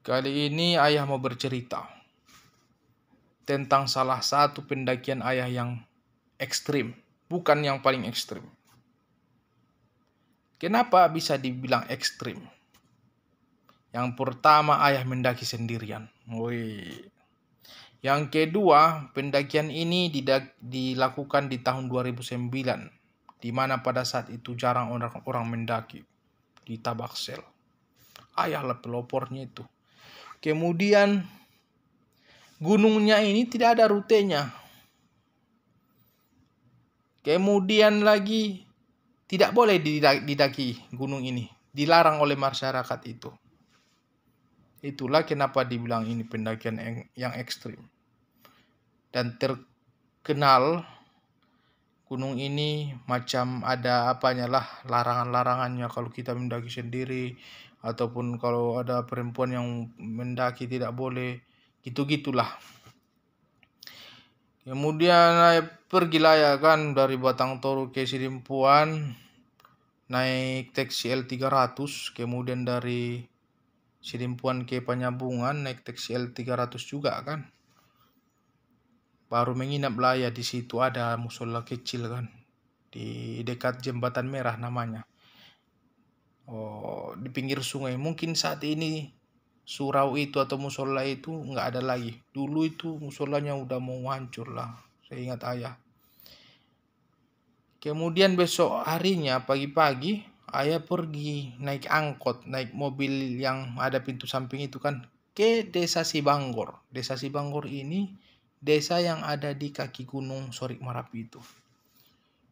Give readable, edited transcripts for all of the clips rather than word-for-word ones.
Kali ini ayah mau bercerita tentang salah satu pendakian ayah yang ekstrim, bukan yang paling ekstrim. Kenapa bisa dibilang ekstrim? Yang pertama, ayah mendaki sendirian. Wih. Yang kedua, pendakian ini dilakukan di tahun 2009, di mana pada saat itu jarang orang mendaki di Tabaksel. Ayahlah pelopornya itu. Kemudian gunungnya ini tidak ada rutenya. Kemudian lagi tidak boleh didaki gunung ini. Dilarang oleh masyarakat itu. Itulah kenapa dibilang ini pendakian yang ekstrim. Dan terkenal gunung ini macam ada apanya lah, larangan-larangannya kalau kita mendaki sendiri. Ataupun kalau ada perempuan yang mendaki tidak boleh. Gitu-gitulah. Kemudian pergilah ya kan dari Batang Toru ke Sidimpuan, naik taksi L300, kemudian dari Sidimpuan ke Penyambungan naik taksi L300 juga kan. Baru menginap lah ya, di situ ada musola kecil kan, di dekat Jembatan Merah namanya. Oh, di pinggir sungai. Mungkin saat ini surau itu atau musola itu nggak ada lagi. Dulu itu musolanya udah mau hancur lah, saya ingat ayah. Kemudian besok harinya pagi-pagi ayah pergi naik angkot, naik mobil yang ada pintu samping itu kan, ke Desa Sibanggor. Desa Sibanggor ini desa yang ada di kaki gunung Sorik Marapi itu.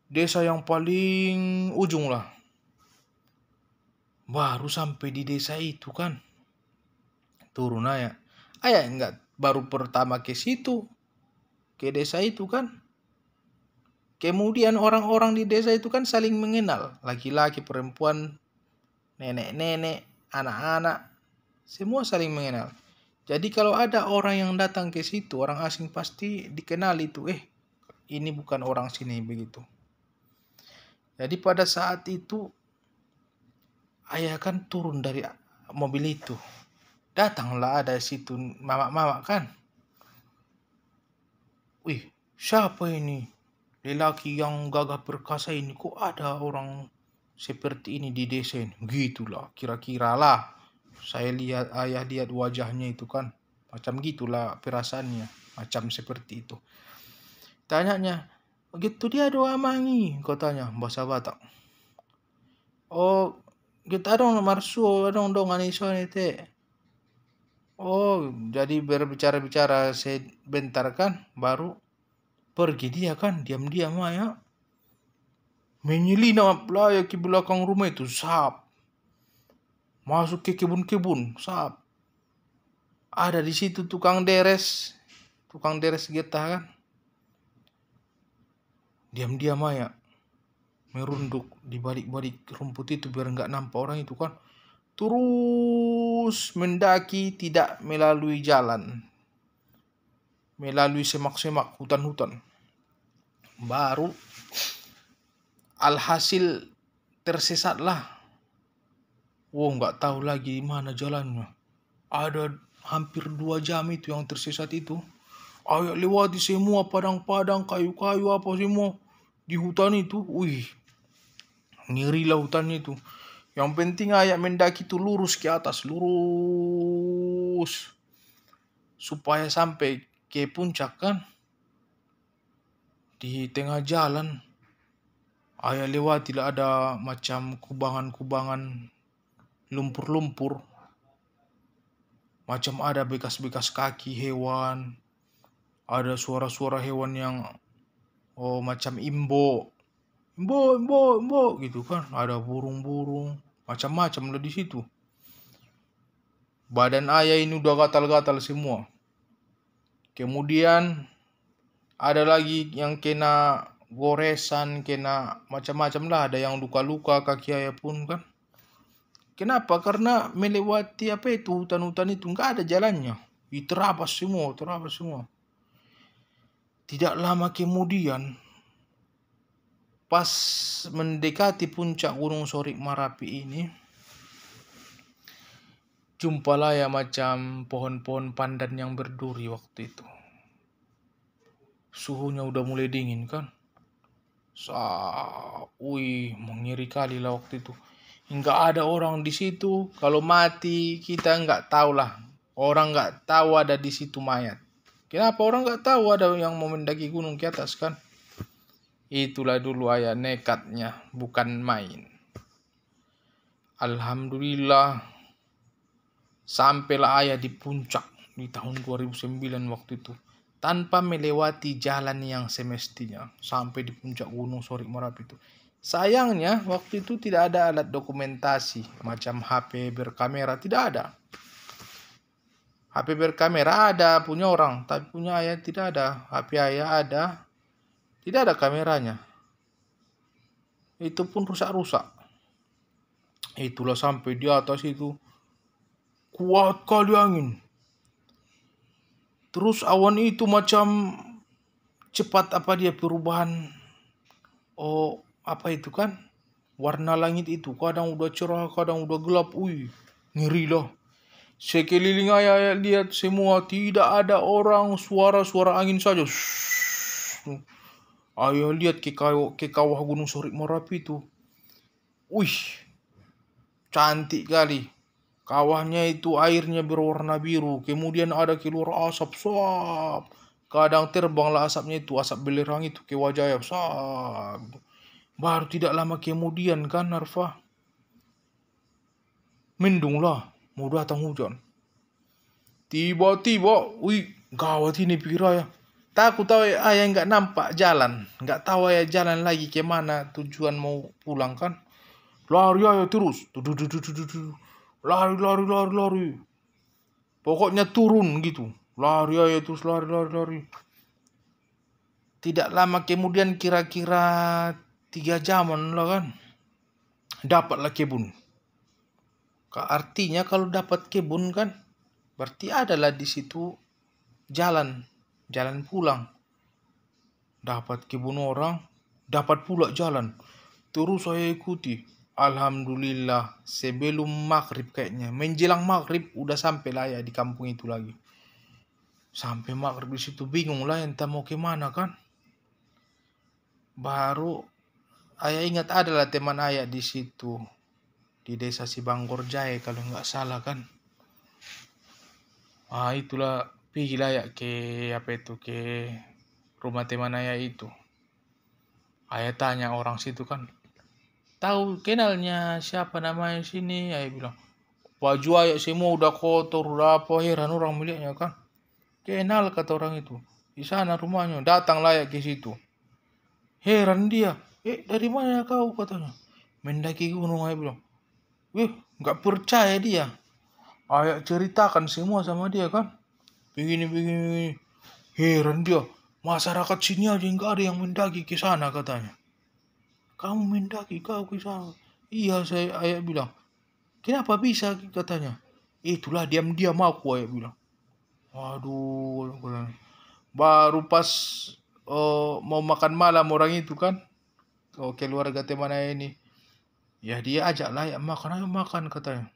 Desa yang paling ujung lah. Baru sampai di desa itu kan, turun ayah. Ayah enggak baru pertama ke situ, ke desa itu kan. Kemudian orang-orang di desa itu kan saling mengenal. Laki-laki, perempuan, nenek-nenek, anak-anak, semua saling mengenal. Jadi kalau ada orang yang datang ke situ, orang asing pasti dikenal itu. Ini bukan orang sini, begitu. Jadi pada saat itu ayah kan turun dari mobil itu. Datanglah ada situ mama-mama kan. Wih, siapa ini? Lelaki yang gagah perkasa ini, kok ada orang seperti ini di desa ini? Gitulah, kira-kira lah. Saya lihat, ayah lihat wajahnya itu kan, macam gitulah perasaannya, macam seperti itu. Tanyanya, gitu dia doa mangi, katanya bahasa Batak. Oh, kita dong marsu, dong aniso nete. Oh, jadi berbicara-bicara sebentar kan, baru pergi dia kan, diam-diam ya. Menyelinap lah ya ke belakang rumah itu, sap. Masuk ke kebun-kebun, sap. Ada di situ tukang deres getah kan. Diam-diam aja merunduk di balik-balik rumput itu biar nggak nampak orang itu kan. Terus mendaki tidak melalui jalan, melalui semak-semak, hutan-hutan. Baru alhasil tersesatlah. Oh, nggak tahu lagi mana jalannya. Ada hampir 2 jam itu yang tersesat itu. Ayah lewati semua padang-padang, kayu-kayu apa semua di hutan itu. Wih, ngeri lah hutannya itu. Yang penting ayah mendaki itu lurus ke atas, lurus. Supaya sampai ke puncak kan. Di tengah jalan, ayah lewati lah ada macam kubangan-kubangan lumpur-lumpur. Macam ada bekas-bekas kaki hewan. Ada suara-suara hewan yang macam imbo gitu kan. Ada burung-burung, macam-macam lah di situ. Badan ayah ini udah gatal-gatal semua. Kemudian ada lagi yang kena goresan, kena macam-macam lah. Ada yang luka-luka kaki ayah pun kan. Kenapa? Karena melewati hutan-hutan itu nggak ada jalannya. Terabas semua. Tidak lama kemudian, pas mendekati puncak Gunung Sorik Marapi ini, Jumpalah ya macam pohon-pohon pandan yang berduri waktu itu. Suhunya udah mulai dingin kan. Mengeri kali lah waktu itu. Nggak ada orang di situ. Kalau mati kita nggak tahu lah. Orang nggak tahu ada di situ mayat. Kenapa orang nggak tahu ada yang mau mendaki gunung ke atas kan? Itulah dulu ayah nekatnya, bukan main. Alhamdulillah sampailah ayah di puncak di tahun 2009 waktu itu. Tanpa melewati jalan yang semestinya sampai di puncak Gunung Sorik Marapi itu. Sayangnya waktu itu tidak ada alat dokumentasi macam HP berkamera, tidak ada. HP berkamera ada punya orang, tapi punya ayah tidak ada. HP ayah ada, tidak ada kameranya. Itu pun rusak-rusak. Itulah sampai di atas itu kuat kali angin. Terus awan itu macam cepat dia perubahan. Apa itu kan? Warna langit itu kadang udah cerah, kadang udah gelap. Ngeri lah. Sekeliling ayah lihat semua tidak ada orang, suara angin saja. Ayah lihat ke kawah Gunung Sorik Marapi itu. Cantik kali. Kawahnya itu airnya berwarna biru. Kemudian ada keluar asap. Kadang terbanglah asapnya itu. Asap belerang itu ke wajah ayah. Baru tidak lama kemudian kan Arfa. Mendung lah. Mau datang hujan. Tiba-tiba. Gawat ini pikir ayah. Takut tahu ayah nggak nampak jalan. Nggak tahu ayah jalan lagi kemana tujuan mau pulang kan. Lari ayah terus. Lari. Pokoknya turun gitu. Lari aja terus lari. Tidak lama kemudian kira-kira 3 jaman lah kan. Dapatlah kebun. Artinya kalau dapat kebun kan berarti adalah di situ jalan pulang. Dapat kebun orang, dapat pula jalan. Terus saya ikuti. Alhamdulillah sebelum maghrib kayaknya. Menjelang maghrib udah sampai lah ya di kampung itu lagi. Sampai maghrib di situ bingung lah entah mau kemana kan. Baru ayah ingat adalah teman ayah di situ. Di desa Sibanggor Jaya kalau nggak salah kan. Itulah pergi lah ya ke rumah teman ayah itu. Ayah tanya orang situ kan. Tahu kenalnya siapa namanya sini? Ayah bilang, baju ayah semua udah kotor, udah apa, heran orang melihatnya kan. Kenal kata orang itu. Di sana rumahnya, datanglah ayah ke situ. Heran dia, dari mana kau katanya? Mendaki gunung, ayah bilang. Nggak percaya dia. Ayah ceritakan semua sama dia kan. Begini. Heran dia, masyarakat sini aja nggak ada yang mendaki ke sana katanya. Kamu mendaki kau ke sana? Iya ayah bilang. Kenapa bisa katanya? Itulah diam-diam aku ayah bilang. Waduh. Baru pas mau makan malam orang itu kan. Keluarga teman ayah ini. Ya dia ajak lah ayah makan. Ayo makan katanya.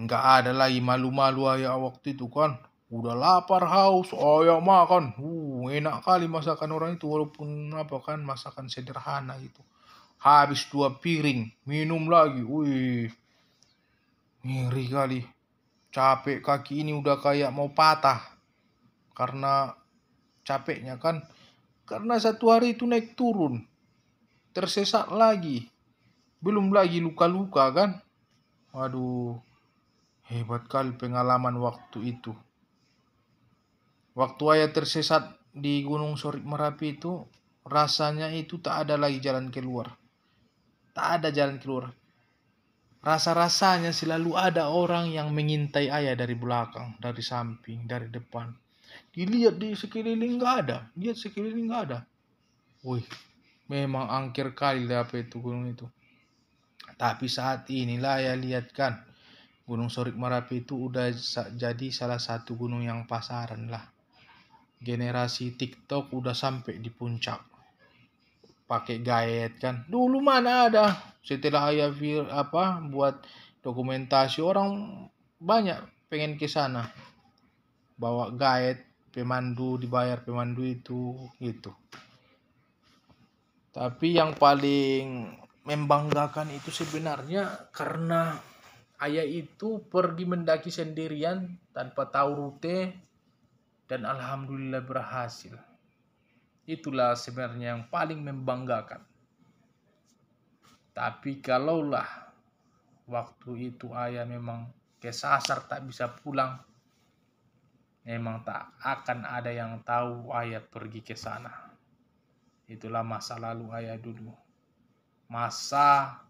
Nggak ada lagi malu-malu ayah waktu itu kan. Udah lapar haus, ayah makan. Enak kali masakan orang itu walaupun masakan sederhana gitu. Habis 2 piring, minum lagi. Ngeri kali. Capek kaki ini udah kayak mau patah. Karena capeknya kan. Karena 1 hari itu naik turun. Tersesat lagi. Belum lagi luka-luka kan. Waduh. Hebat kali pengalaman waktu itu. Waktu ayah tersesat di Gunung Sorik Marapi itu, rasanya itu tak ada lagi jalan keluar. Tak ada jalan keluar. Rasa-rasanya selalu ada orang yang mengintai ayah dari belakang, dari samping, dari depan. Dilihat di sekeliling nggak ada. Lihat sekeliling nggak ada. Memang angker kali apa itu gunung itu. Tapi saat inilah ya lihat kan. Gunung Sorik Marapi itu udah jadi salah satu gunung yang pasaran lah. Generasi TikTok udah sampai di puncak. Pakai gayet kan. Dulu mana ada. Setelah ayah buat dokumentasi orang banyak pengen ke sana, bawa guide, pemandu, dibayar pemandu itu gitu. Tapi yang paling membanggakan itu sebenarnya karena ayah itu pergi mendaki sendirian tanpa tahu rute dan alhamdulillah berhasil. Itulah sebenarnya yang paling membanggakan. Tapi kalaulah waktu itu ayah memang kesasar tak bisa pulang, memang tak akan ada yang tahu ayah pergi ke sana. Itulah masa lalu ayah dulu. Masa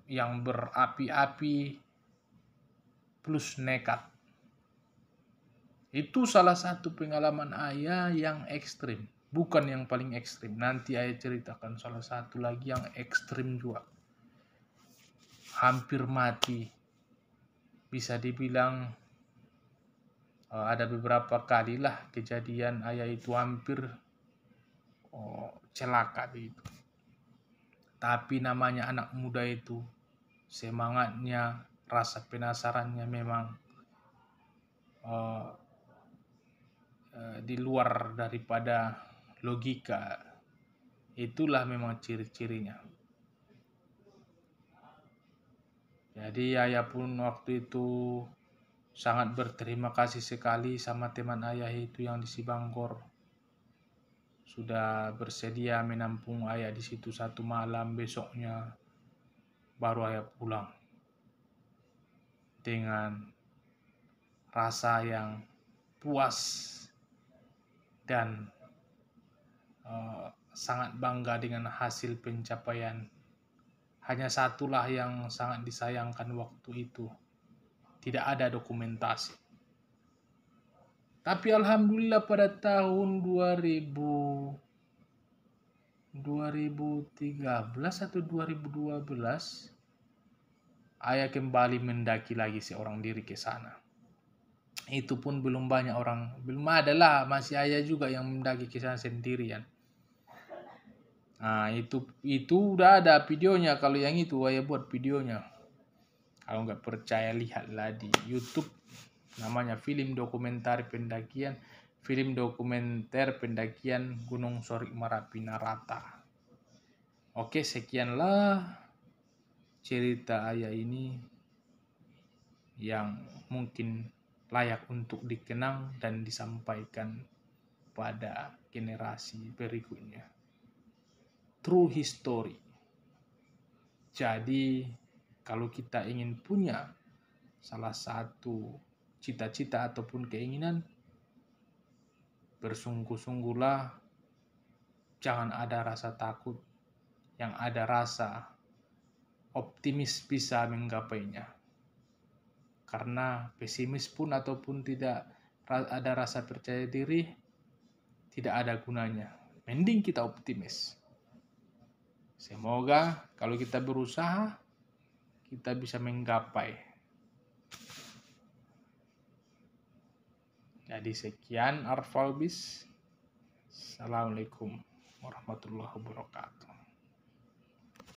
yang berapi-api plus nekat. Itu salah satu pengalaman ayah yang ekstrim. Bukan yang paling ekstrim. Nanti ayah ceritakan salah satu lagi yang ekstrim juga. Hampir mati. Bisa dibilang ada beberapa kali lah kejadian ayah itu hampir celaka begitu. Tapi namanya anak muda itu, semangatnya, rasa penasarannya memang di luar daripada logika. Itulah memang ciri-cirinya. Jadi ayah pun waktu itu sangat berterima kasih sekali sama teman ayah itu yang di Sibanggor. Sudah bersedia menampung ayah di situ satu malam, besoknya baru ayah pulang. Dengan rasa yang puas dan sangat bangga dengan hasil pencapaian. Hanya satulah yang sangat disayangkan waktu itu, tidak ada dokumentasi. Tapi alhamdulillah pada tahun 2013 atau 2012 ayah kembali mendaki lagi seorang diri ke sana. Itu pun belum banyak orang, belum ada lah, masih ayah juga yang mendaki ke sana sendirian. Nah, itu udah ada videonya. Kalau yang itu ayah buat videonya. Kalau nggak percaya lihatlah di YouTube. Namanya film dokumenter pendakian Gunung Sorik Marapi Narata. Oke, sekianlah cerita ayah ini yang mungkin layak untuk dikenang dan disampaikan pada generasi berikutnya. True history. Jadi kalau kita ingin punya salah satu cita-cita ataupun keinginan, bersungguh-sungguhlah, jangan ada rasa takut, yang ada rasa optimis bisa menggapainya. Karena pesimis pun ataupun tidak ada rasa percaya diri, tidak ada gunanya. Mending kita optimis. Semoga kalau kita berusaha, kita bisa menggapai. Jadi sekian Arfalbis. Assalamualaikum warahmatullahi wabarakatuh.